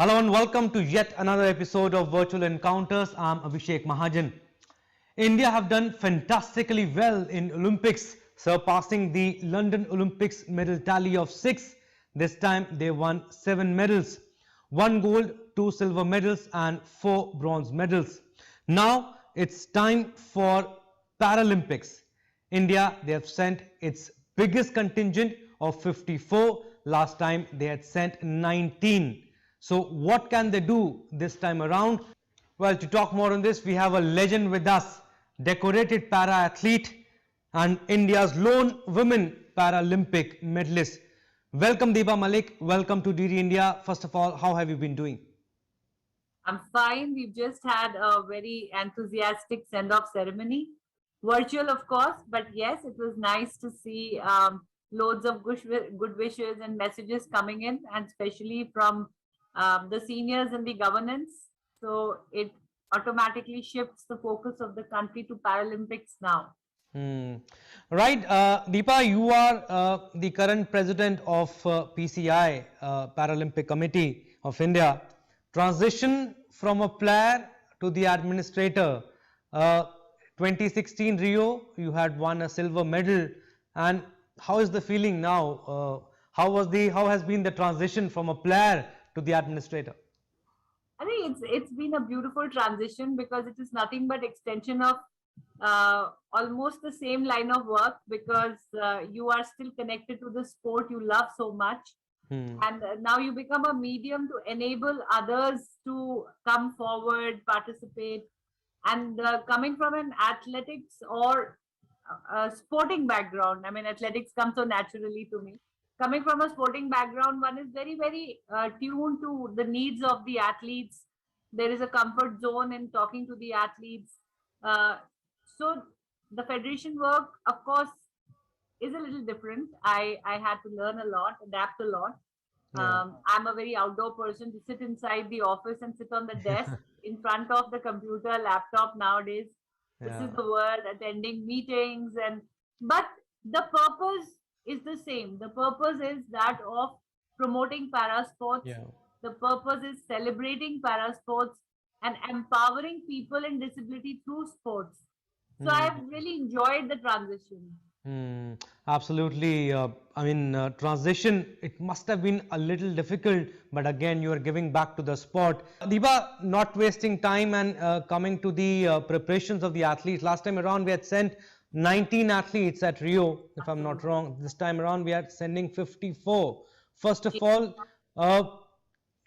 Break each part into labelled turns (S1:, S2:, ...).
S1: Hello and welcome to yet another episode of Virtual Encounters. I'm Abhishek Mahajan. India have done fantastically well in Olympics, surpassing the London Olympics medal tally of 6. This time they won 7 medals, 1 gold, 2 silver medals and 4 bronze medals. Now it's time for Paralympics. India, they have sent its biggest contingent of 54. Last time they had sent 19. So what can they do this time around? Well, to talk more on this, we have a legend with us, decorated para-athlete and India's lone women Paralympic medalist. Welcome Deepa Malik, welcome to DD India. First of all, how have you been doing?
S2: I'm fine. We've just had a very enthusiastic send-off ceremony. Virtual, of course, but yes, it was nice to see loads of good wishes and messages coming in, and especially from the seniors in the governance. So it automatically shifts the focus of the country to Paralympics now.
S1: Right, Deepa, you are the current president of PCI, Paralympic Committee of India. Transition from a player to the administrator. 2016 Rio, you had won a silver medal, and how is the feeling now? How has been the transition from a player to the administrator?
S2: I think it's been a beautiful transition because it is nothing but extension of almost the same line of work, because you are still connected to the sport you love so much. And now you become a medium to enable others to come forward, participate. And coming from an athletics or sporting background, I mean, athletics comes so naturally to me. Coming from a sporting background, one is very tuned to the needs of the athletes. There is a comfort zone in talking to the athletes. So the federation work, of course, is a little different. I had to learn a lot, adapt a lot. I'm a very outdoor person. To sit inside the office and sit on the desk in front of the computer, laptop nowadays. This is the world, attending meetings, but the purpose is the same. The purpose is that of promoting para sports. The purpose is celebrating para sports and empowering people in disability through sports. So I've really enjoyed the transition.
S1: Absolutely. I mean, transition, it must have been a little difficult, but again, you are giving back to the sport. Deepa, not wasting time and coming to the preparations of the athletes. Last time around, we had sent 19 athletes at Rio, if I'm not wrong. This time around, we are sending 54. First of all,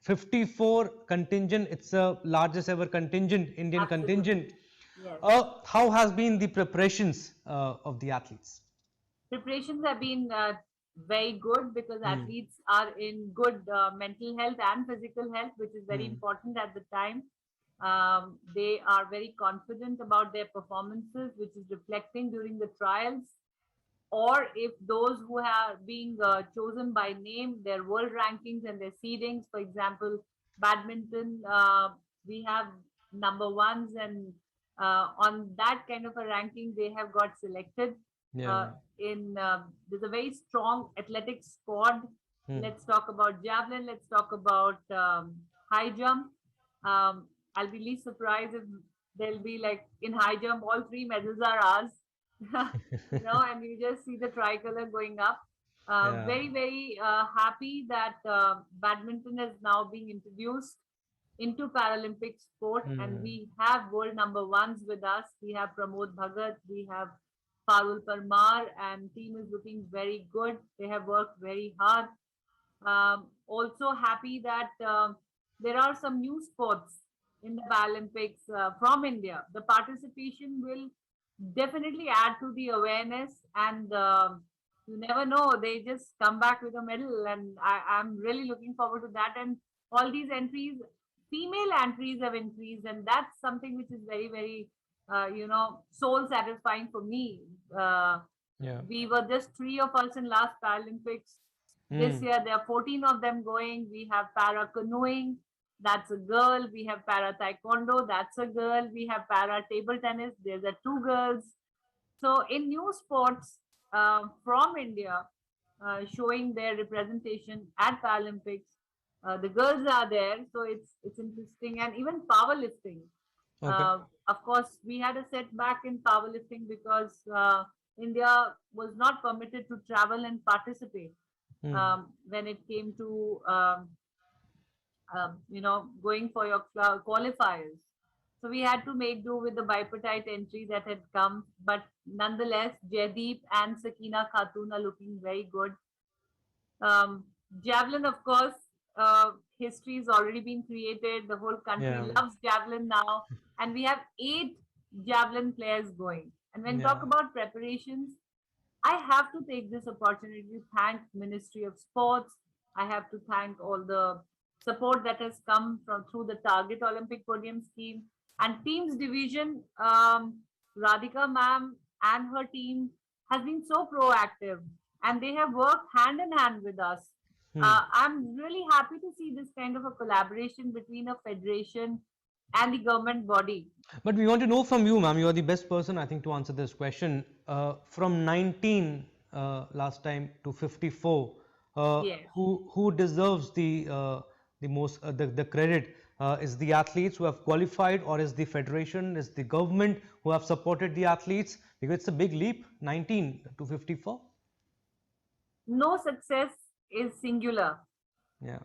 S1: 54 contingent, it's the largest ever contingent, Indian contingent.
S2: Yes.
S1: How has been the preparations of the athletes?
S2: Preparations have been very good because athletes are in good mental health and physical health, which is very important at the time. They are very confident about their performances, which is reflecting during the trials. Or if those who have being chosen by name, their world rankings and their seedings, for example, badminton, we have number ones, and on that kind of a ranking, they have got selected. There's a very strong athletics squad. Let's talk about javelin. Let's talk about high jump. I'll be least surprised if there'll be, like, in high jump, all 3 medals are ours. And you just see the tricolor going up. Very happy that badminton is now being introduced into Paralympic sport, and we have world number ones with us. We have Pramod Bhagat, we have Parul Parmar, and team is looking very good. They have worked very hard. Also happy that there are some new sports in the Paralympics from India. The participation will definitely add to the awareness, and you never know, they just come back with a medal, and I'm really looking forward to that. And all these entries, female entries have increased, and that's something which is very soul satisfying for me. We were just 3 of us in last Paralympics. This year there are 14 of them going. We have para canoeing, that's a girl. We have para taekwondo, that's a girl. We have para table tennis, there's a 2 girls. So in new sports from India, showing their representation at Paralympics, The girls are there, so it's interesting. And even powerlifting.
S1: Okay.
S2: Of course, we had a setback in powerlifting because India was not permitted to travel and participate
S1: Hmm.
S2: when it came to going for your qualifiers. So we had to make do with the bipartite entry that had come, but nonetheless, Jaideep and Sakina Khatun are looking very good. Um, Javelin, of course, history has already been created. The whole country
S1: Yeah.
S2: loves javelin now, and we have 8 javelin players going. And when talk
S1: Yeah.
S2: about preparations, I have to take this opportunity to thank Ministry of Sports. I have to thank all the support that has come from through the Target Olympic Podium scheme and teams division. Radhika ma'am and her team has been so proactive, and they have worked hand in hand with us.
S1: Hmm.
S2: I'm really happy to see this kind of a collaboration between a federation and the government body.
S1: But we want to know from you, ma'am. You are the best person, I think, to answer this question. From 19 last time to 54,
S2: Yes.
S1: who deserves the most the credit? Is the athletes who have qualified, or is the federation, is the government who have supported the athletes? Because it's a big leap, 19 to 54.
S2: No success is singular.
S1: Yeah.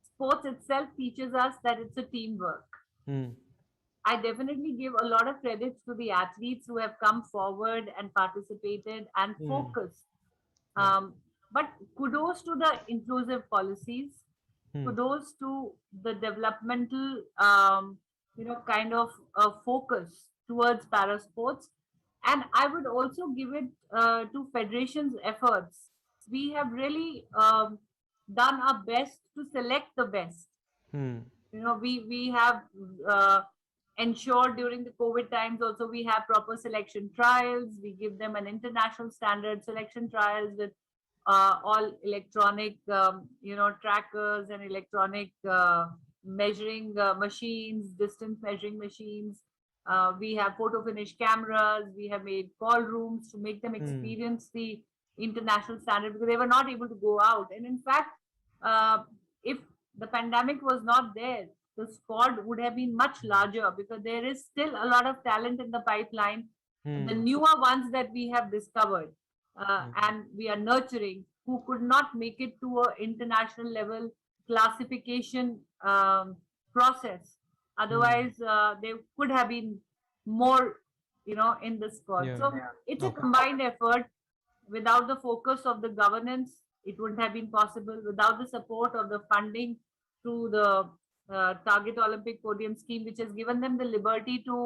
S2: Sports itself teaches us that it's a teamwork.
S1: Hmm.
S2: I definitely give a lot of credits to the athletes who have come forward and participated and
S1: Hmm.
S2: focused.
S1: Yeah.
S2: Um, but kudos to the inclusive policies,
S1: Hmm.
S2: kudos to the developmental, kind of focus towards para sports. And I would also give it to federations' efforts. We have really done our best to select the best.
S1: Hmm.
S2: We have uh, ensured during the COVID times also we have proper selection trials. We give them an international standard selection trials with all electronic trackers and electronic measuring machines, distance measuring machines. We have photo finish cameras. We have made call rooms to make them
S1: Hmm.
S2: experience the international standard because they were not able to go out. And in fact, uh, if the pandemic was not there, the squad would have been much larger because there is still a lot of talent in the pipeline. The
S1: Hmm.
S2: newer ones that we have discovered
S1: Yeah.
S2: and we are nurturing who could not make it to a international level classification process.
S1: Hmm.
S2: Otherwise, there could have been more, in the squad.
S1: Yeah.
S2: So it's a
S1: Okay.
S2: combined effort. Without the focus of the governance, it wouldn't have been possible. Without the support of the funding through the Target Olympic Podium scheme, which has given them the liberty to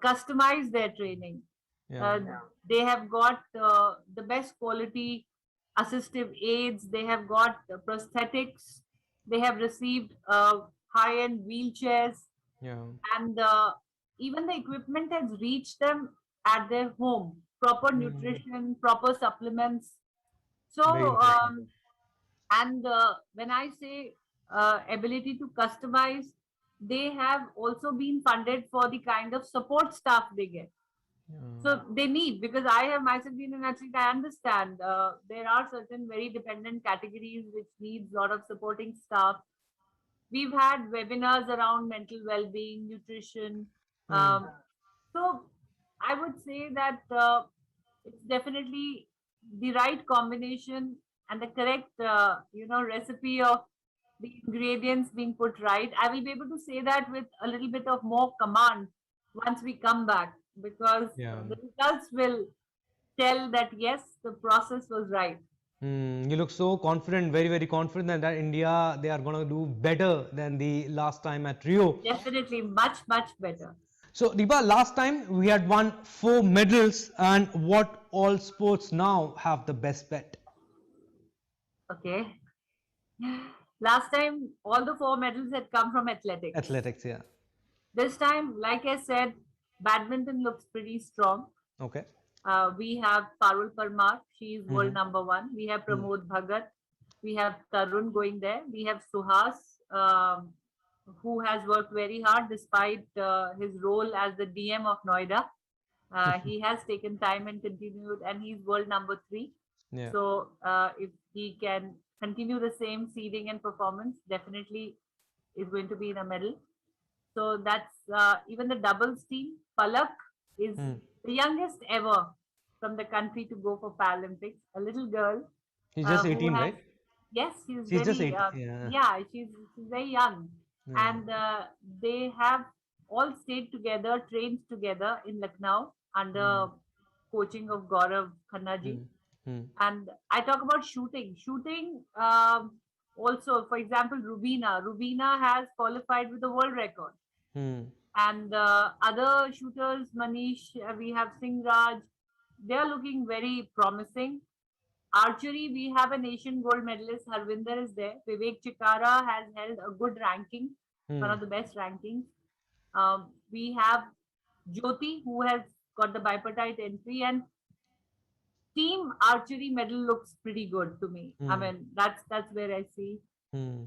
S2: customize their training.
S1: Yeah.
S2: Uh, they have got the best quality assistive aids. They have got prosthetics. They have received high-end wheelchairs,
S1: Yeah.
S2: and even the equipment has reached them at their home. Proper
S1: Hmm.
S2: nutrition, proper supplements.
S1: Very
S2: So,
S1: important.
S2: and when I say ability to customize, they have also been funded for the kind of support staff they get.
S1: Yeah.
S2: So they need, because I have myself been an athlete, I understand there are certain very dependent categories which needs a lot of supporting staff. We've had webinars around mental well-being, nutrition.
S1: Hmm.
S2: So I would say that it's definitely the right combination and the correct, recipe of the ingredients being put right. I will be able to say that with a little bit of more command once we come back, because
S1: Yeah.
S2: the results will tell that yes, the process was right.
S1: You look so confident, very, very confident that India, they are going to do better than the last time at Rio.
S2: Definitely much, much better.
S1: So, Deepa, last time we had won 4 medals, and what all sports now have the best bet?
S2: Okay. Last time, all the 4 medals had come from athletics.
S1: Athletics, yeah.
S2: This time, like I said, badminton looks pretty strong.
S1: Okay.
S2: We have Parul Parmar, she is world
S1: Mm-hmm.
S2: number one. We have
S1: Mm.
S2: Pramod Bhagat. We have Tarun going there. We have Suhas, who has worked very hard despite his role as the DM of Noida. He has taken time and continued, and he's world number 3.
S1: Yeah.
S2: So if he can continue the same seeding and performance, definitely is going to be in a medal. So that's even the doubles team. Palak is
S1: Hmm.
S2: the youngest ever from the country to go for Paralympics. A little girl
S1: She's just
S2: who
S1: 18,
S2: has,
S1: right?
S2: yes, she's
S1: She's just
S2: very,
S1: 8. Yeah.
S2: yeah, she's very young,
S1: Yeah.
S2: and they have all stayed together, trained together in Lucknow
S1: Hmm.
S2: under coaching of Gaurav Khanna ji.
S1: Hmm. Hmm.
S2: And I talk about shooting. Shooting also, for example, Rubina has qualified with the world record.
S1: Hmm.
S2: And other shooters, Manish, we have Singh Raj, they are looking very promising. Archery, we have an Asian gold medalist, Harvinder is there. Vivek Chikara has held a good ranking, one
S1: Hmm.
S2: of the best rankings. We have Jyoti, who has got the bipartite entry, and team archery medal looks pretty good to me. I
S1: Hmm.
S2: mean, that's where I see.
S1: Hmm.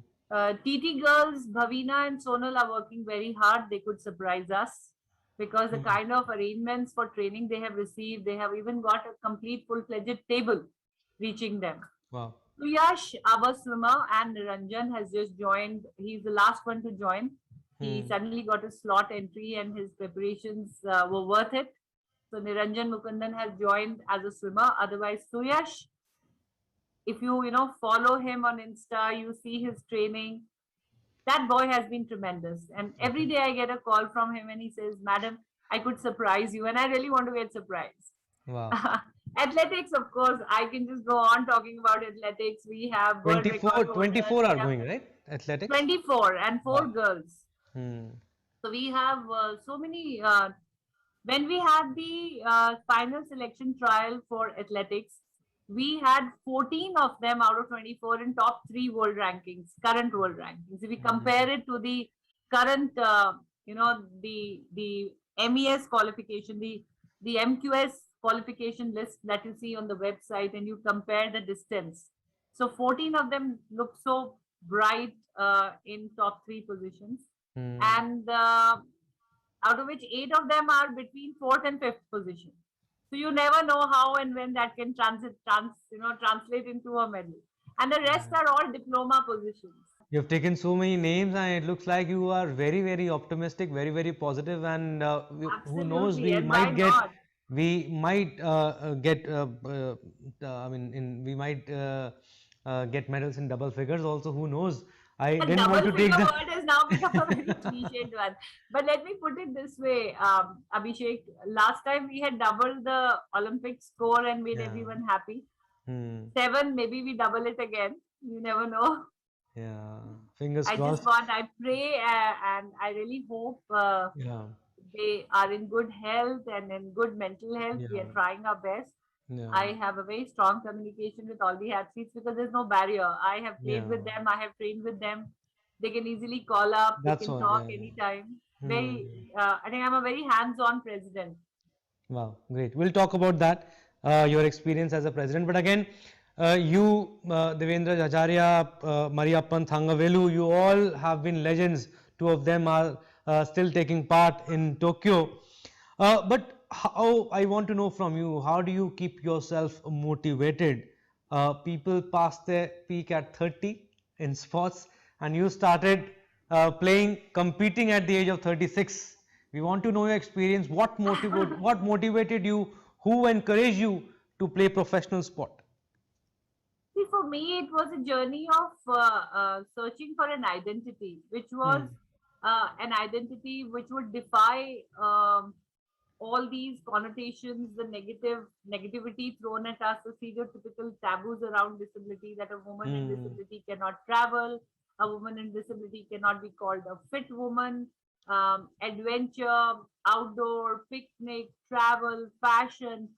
S2: TT girls, Bhavina and Sonal are working very hard. They could surprise us because the
S1: Hmm.
S2: kind of arrangements for training they have received, they have even got a complete full-fledged table reaching them.
S1: Wow.
S2: Yash, our swimmer, and Niranjan has just joined. He's the last one to join. He
S1: Hmm.
S2: suddenly got a slot entry and his preparations were worth it. So Niranjan Mukundan has joined as a swimmer. Otherwise, Suyash, if you follow him on Insta, you see his training. That boy has been tremendous. And every
S1: Okay.
S2: day I get a call from him and he says, Madam, I could surprise you. And I really want to get surprised.
S1: Wow.
S2: Athletics, of course, I can just go on talking about athletics. We have world record
S1: 24,
S2: holders.
S1: 24
S2: We
S1: are
S2: have
S1: going, right? Athletics?
S2: 24 and four
S1: Wow.
S2: girls.
S1: Hmm.
S2: So we have so many. When we had the final selection trial for athletics, we had 14 of them out of 24 in top three world rankings, current world rankings. If we
S1: Hmm.
S2: compare it to the current, the MES qualification, the MQS qualification list that you see on the website, and you compare the distance. So 14 of them look so bright in top three positions,
S1: Hmm.
S2: and out of which eight of them are between fourth and fifth position. So you never know how and when that can translate into a medal. And the rest
S1: Yeah.
S2: are all diploma positions.
S1: You've taken so many names, and it looks like you are very, very optimistic, very, very positive, and who knows,
S2: Absolutely, and why not?
S1: we might get, I mean, we might get medals in double figures. Also, who knows? I
S2: A
S1: didn't want
S2: double
S1: to take
S2: figure
S1: the.
S2: word has now become a very cliched one. But let me put it this way, Abhishek. Last time we had doubled the Olympic score and made
S1: Yeah.
S2: everyone happy.
S1: Hmm.
S2: Seven, maybe we double it again. You never know.
S1: Yeah. Fingers
S2: I just
S1: crossed.
S2: want, I pray, and I really hope
S1: Yeah.
S2: they are in good health and in good mental health. We are
S1: Yeah.
S2: trying our best.
S1: Yeah.
S2: I have a very strong communication with all the athletes because there's no barrier. I have played
S1: Yeah.
S2: with them, I have trained with them. They can easily call up, they
S1: That's
S2: can
S1: all.
S2: talk
S1: Yeah. Yeah.
S2: anytime.
S1: Hmm.
S2: I think I'm a very hands on president.
S1: Wow, great. We'll talk about that, your experience as a president. But again, Devendra Acharya, Mariappan Thangavelu, you all have been legends. Two of them are still taking part in Tokyo. But how, I want to know from you, how do you keep yourself motivated? People pass their peak at 30 in sports, and you started competing at the age of 36. We want to know your experience. What motivated you? Who encouraged you to play professional sport?
S2: See, for me, it was a journey of searching for an identity, which was
S1: Hmm.
S2: an identity which would defy all these connotations, the negativity thrown at us, the stereotypical taboos around disability, that a woman in
S1: Hmm.
S2: disability cannot travel, a woman in disability cannot be called a fit woman, adventure, outdoor, picnic, travel, fashion.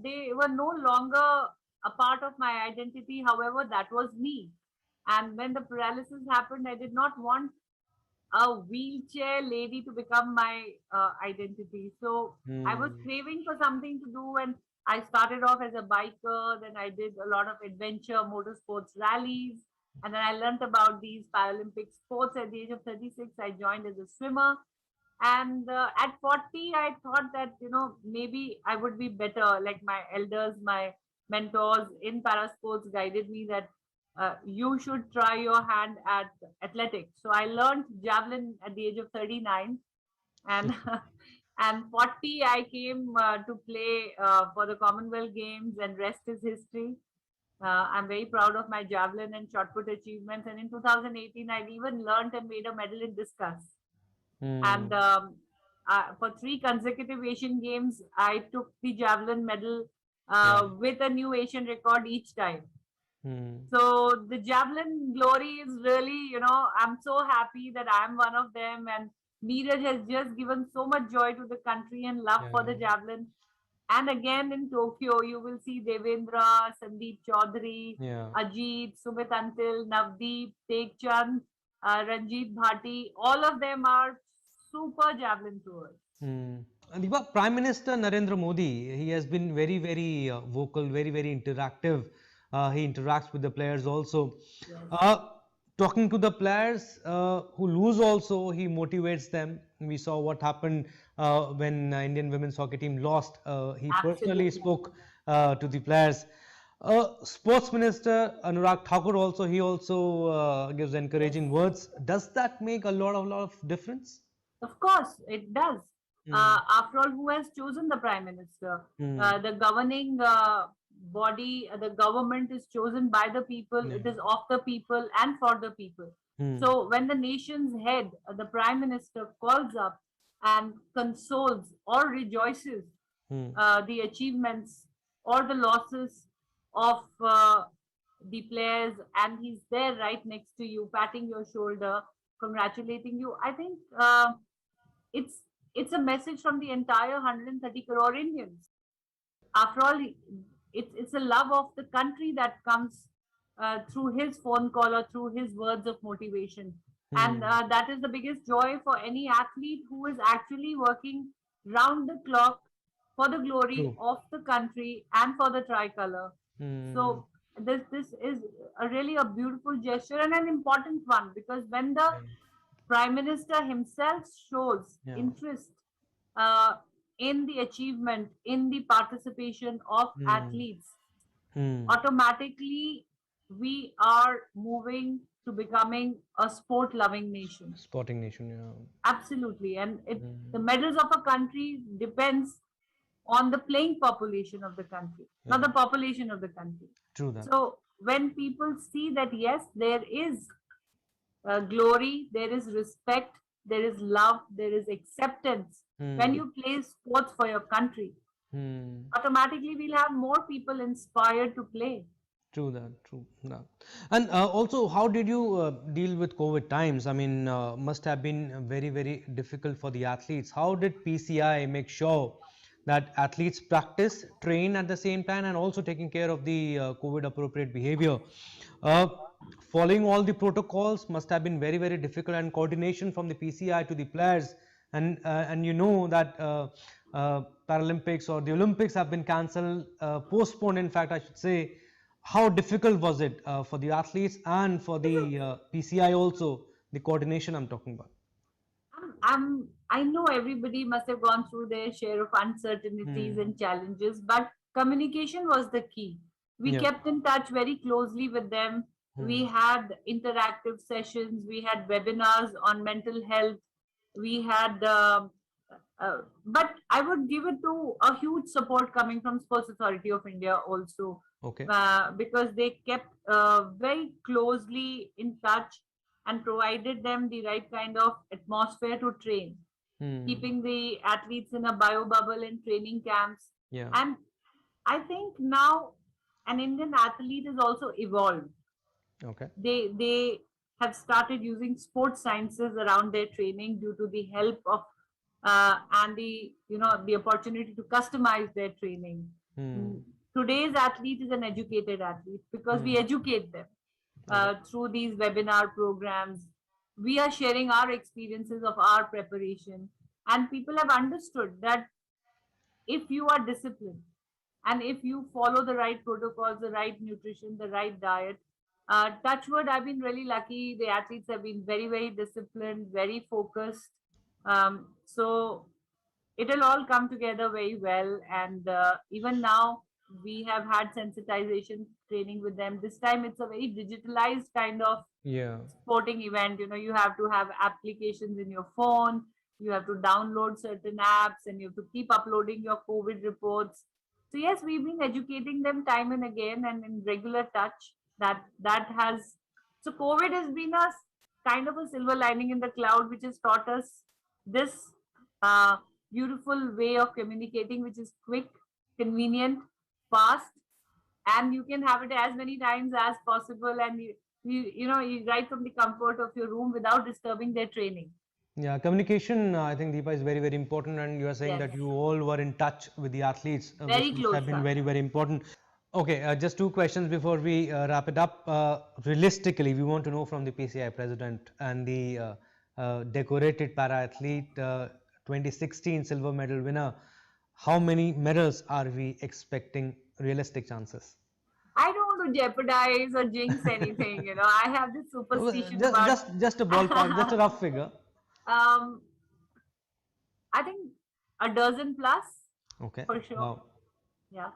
S2: They were no longer a part of my identity. However, that was me. And when the paralysis happened, I did not want a wheelchair lady to become my identity. So I was
S1: Hmm.
S2: craving for something to do, and I started off as a biker. Then I did a lot of adventure motorsports rallies, and then I learned about these Paralympic sports. At the age of 36, I joined as a swimmer. And at 40, I thought that maybe I would be better. Like my elders, my mentors in para sports guided me that you should try your hand at athletics. So I learned javelin at the age of 39, and and 40 I came to play for the Commonwealth Games, and rest is history. I'm very proud of my javelin and shot put achievements. And in 2018, I even learned and made a medal in discus. And
S1: Hmm.
S2: for 3 consecutive Asian Games, I took the javelin medal
S1: Yeah.
S2: with a new Asian record each time.
S1: Hmm.
S2: So the javelin glory is really, I'm so happy that I'm one of them. And Neeraj has just given so much joy to the country and love for the
S1: Yeah.
S2: javelin. And again in Tokyo, you will see Devendra, Sandeep Chaudhary,
S1: Yeah.
S2: Ajit, Sumit Antil, Navdeep, Tek Chand, Ranjit Bhati. All of them are super javelin throwers.
S1: Hmm. Deepa, Prime Minister Narendra Modi, he has been very, very vocal, very, very interactive. He interacts with the players also.
S2: Yes,
S1: Uh, Talking to the players who lose also, he motivates them. We saw what happened when Indian women's hockey team lost. He personally
S2: absolutely.
S1: spoke to the players. Sports Minister Anurag Thakur also, he also gives
S2: Yes.
S1: encouraging words. Does that make a lot of difference?
S2: Of course, it does.
S1: Hmm.
S2: After all, who has chosen the prime minister?
S1: Hmm.
S2: The governing body, the government is chosen by the people.
S1: Yeah.
S2: It is of the people and for the people.
S1: Hmm.
S2: So when the nation's head, the prime minister, calls up and consoles or rejoices
S1: Hmm.
S2: the achievements or the losses of the players, and he's there right next to you, patting your shoulder, congratulating you. I think it's it's a message from the entire 130 crore Indians. After all, it's a love of the country that comes through his phone call or through his words of motivation. And
S1: Hmm.
S2: that is the biggest joy for any athlete who is actually working round the clock for the glory
S1: True.
S2: of the country and for the tricolor.
S1: Hmm.
S2: So this is really a beautiful gesture and an important one, because when the
S1: Yeah.
S2: prime minister himself shows
S1: Yeah.
S2: interest uh, in the achievement, in the participation of
S1: Hmm.
S2: athletes,
S1: Hmm.
S2: automatically we are moving to becoming a sport loving nation.
S1: Sporting nation. Yeah.
S2: Absolutely. And the
S1: Hmm.
S2: medals of a country depends on the playing population of the country, not
S1: Yeah.
S2: the population of the country.
S1: True that.
S2: So when people see that yes, there is glory, there is respect, there is love, there is acceptance when
S1: Hmm.
S2: you play sports for your country,
S1: Hmm.
S2: automatically we'll have more people inspired to play.
S1: True that. True that. And also, how did you deal with COVID times? I mean, must have been very, very difficult for the athletes. How did PCI make sure that athletes practice, train at the same time, and also taking care of the COVID appropriate behavior? Uh, Following all the protocols must have been very, very difficult, and coordination from the PCI to the players. And you know that Paralympics or the Olympics have been cancelled, postponed. In fact, I should say, how difficult was it for the athletes and for the PCI also, the coordination I'm talking about?
S2: I know everybody must have gone through their share of uncertainties
S1: Hmm.
S2: and challenges, but communication was the key. We
S1: Yeah.
S2: kept in touch very closely with them. We
S1: Hmm.
S2: had interactive sessions, we had webinars on mental health, we had, but I would give it to a huge support coming from Sports Authority of India also,
S1: Okay.
S2: because they kept very closely in touch and provided them the right kind of atmosphere to train,
S1: Hmm.
S2: keeping the athletes in a bio bubble in training camps.
S1: Yeah.
S2: And I think now an Indian athlete is also evolved.
S1: Okay.
S2: They have started using sports sciences around their training due to the help of and the opportunity to customize their training. Mm,
S1: Hmm.
S2: Today's athlete is an educated athlete because we
S1: Hmm.
S2: educate them
S1: Okay.
S2: through these webinar programs. We are sharing our experiences of our preparation, and people have understood that if you are disciplined and if you follow the right protocols, the right nutrition, the right diet, touchwood, I've been really lucky. The athletes have been very, very disciplined, very focused. So it'll all come together very well. And even now, we have had sensitization training with them. This time it's a very digitalized kind of
S1: Yeah.
S2: sporting event. You have to have applications in your phone, you have to download certain apps, and you have to keep uploading your COVID reports. So yes, we've been educating them time and again and in regular touch. That has So COVID has been a kind of a silver lining in the cloud, which has taught us this uh, beautiful way of communicating, which is quick, convenient, fast, and you can have it as many times as possible, and you right from the comfort of your room without disturbing their training.
S1: Yeah, communication, I think, Deepa, is very, very important, and you are saying
S2: Yes,
S1: that you all were in touch with the athletes,
S2: very
S1: which
S2: close
S1: have been
S2: touch.
S1: very, very important. Okay, just two questions before we wrap it up. Realistically, we want to know from the PCI president and the decorated para athlete, 2016 silver medal winner, how many medals are we expecting? Realistic chances?
S2: I don't want to jeopardize or jinx anything. I have this superstition
S1: Just,
S2: about.
S1: just a ballpark, just a rough figure.
S2: um, I think a dozen plus
S1: Okay.
S2: for sure.
S1: Wow.
S2: Yeah,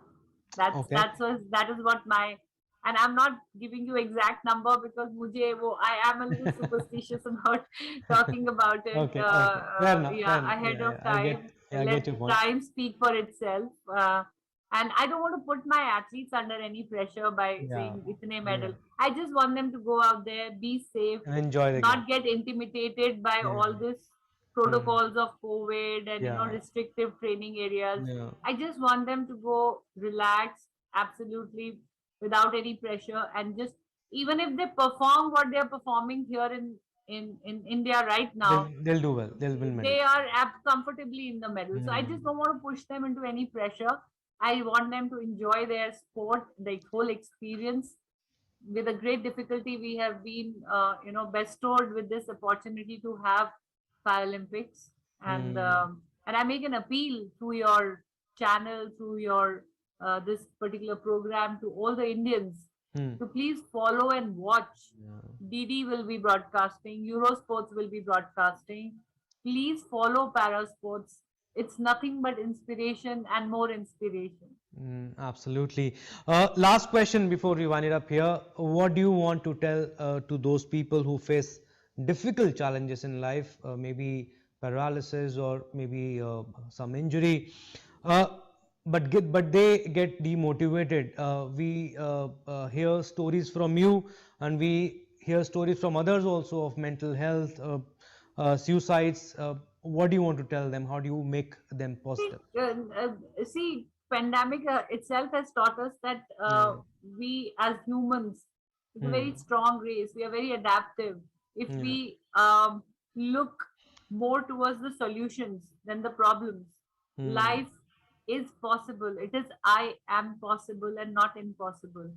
S1: Okay.
S2: that is what my, and I'm not giving you exact number because I am a little superstitious about talking about it.
S1: Okay. Okay. Fair enough. Fair
S2: Yeah,
S1: enough.
S2: ahead
S1: Yeah.
S2: of
S1: Yeah.
S2: time.
S1: I get
S2: Let
S1: your point.
S2: time speak for itself. And I don't want to put my athletes under any pressure by
S1: Yeah.
S2: saying itne
S1: Yeah.
S2: medal. I just want them to go out there, be safe,
S1: Enjoy the game.
S2: not get intimidated by
S1: Yeah.
S2: all this
S1: Mm.
S2: protocols of COVID and
S1: Yeah.
S2: restrictive training areas.
S1: Yeah.
S2: I just want them to go relax, absolutely without any pressure, and just, even if they perform what they are performing here in India right now,
S1: They'll do well. They'll win medals.
S2: they are comfortably in the medal. So I just
S1: Mm.
S2: don't want to push them into any pressure. I want them to enjoy their sport, the whole experience. With a great difficulty, we have been, bestowed with this opportunity to have Paralympics, and
S1: Mm.
S2: I make an appeal through your channel, through your this particular program, to all the Indians
S1: Mm.
S2: to please follow and watch.
S1: Yeah.
S2: DD will be broadcasting, Eurosports will be broadcasting. Please follow para sports. It's nothing but inspiration and more inspiration.
S1: Absolutely. Last question before we wind it up here. What do you want to tell to those people who face difficult challenges in life, maybe paralysis or maybe some injury, uh, but they get demotivated? We hear stories from you, and we hear stories from others also of mental health, suicides. What do you want to tell them? How do you make them
S2: See,
S1: positive?
S2: pandemic itself has taught us that
S1: Yeah.
S2: we as humans, it's a
S1: Hmm.
S2: very strong race. We are very adaptive. If
S1: Yeah.
S2: we look more towards the solutions than the problems,
S1: Hmm.
S2: life is possible. It is I am possible and not impossible.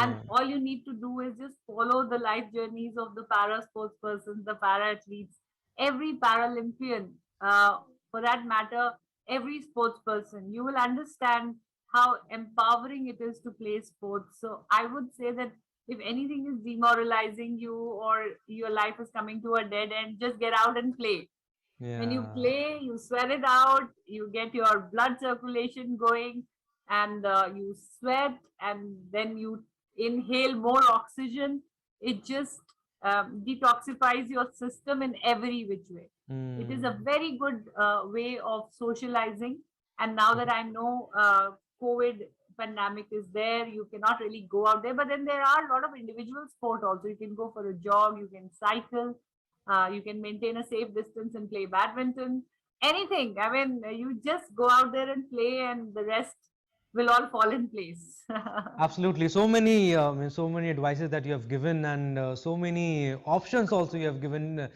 S2: And
S1: Yeah.
S2: all you need to do is just follow the life journeys of the para sports persons, the para athletes, every Paralympian, for that matter, every sports person. You will understand how empowering it is to play sports. So I would say that if anything is demoralizing you or your life is coming to a dead end, just get out and play. When you
S1: Yeah.
S2: play, you sweat it out, you get your blood circulation going, and you sweat, and then you inhale more oxygen. It just detoxifies your system in every which way. It is a
S1: Hmm.
S2: very good way of socializing. And now that I know COVID pandemic is there, you cannot really go out there. But then there are a lot of individual sport also. You can go for a jog, you can cycle, you can maintain a safe distance and play badminton. Anything. I mean, you just go out there and play, and the rest will all fall in place.
S1: Absolutely. So many advices that you have given, and so many options also you have given.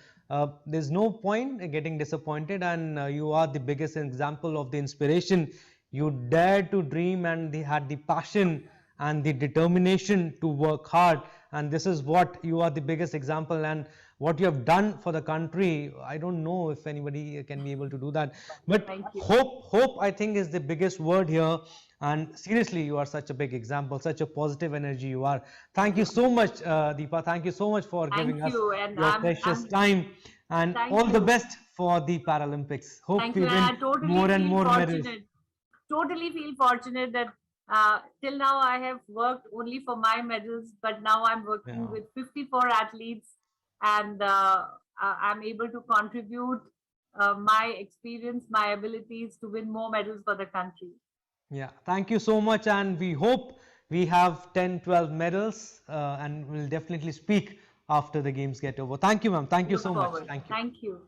S1: There's no point in getting disappointed, and you are the biggest example of the inspiration. You dared to dream, and they had the passion and the determination to work hard, and this is what you are the biggest example. And what you have done for the country, I don't know if anybody can be able to do that, but
S2: Thank you.
S1: hope I think is the biggest word here. And seriously, you are such a big example, such a positive energy you are. Thank you so much, Deepa. Thank you so much for
S2: Thank
S1: giving us
S2: you. And
S1: your precious
S2: I'm,
S1: time, and
S2: thank
S1: all the
S2: you.
S1: best for the Paralympics. Hope
S2: Thank you.
S1: we
S2: And
S1: win
S2: I totally
S1: more and
S2: feel
S1: more medals.
S2: fortunate. Totally feel fortunate that Till now, I have worked only for my medals, but now I'm working
S1: Yeah.
S2: with 54 athletes, and I'm able to contribute my experience, my abilities to win more medals for the country.
S1: Yeah, thank you so much, and we hope we have 10, 12 medals, and we'll definitely speak after the games get over. Thank you, ma'am. Thank you
S2: Look
S1: so much.
S2: forward.
S1: Thank you.
S2: Thank you.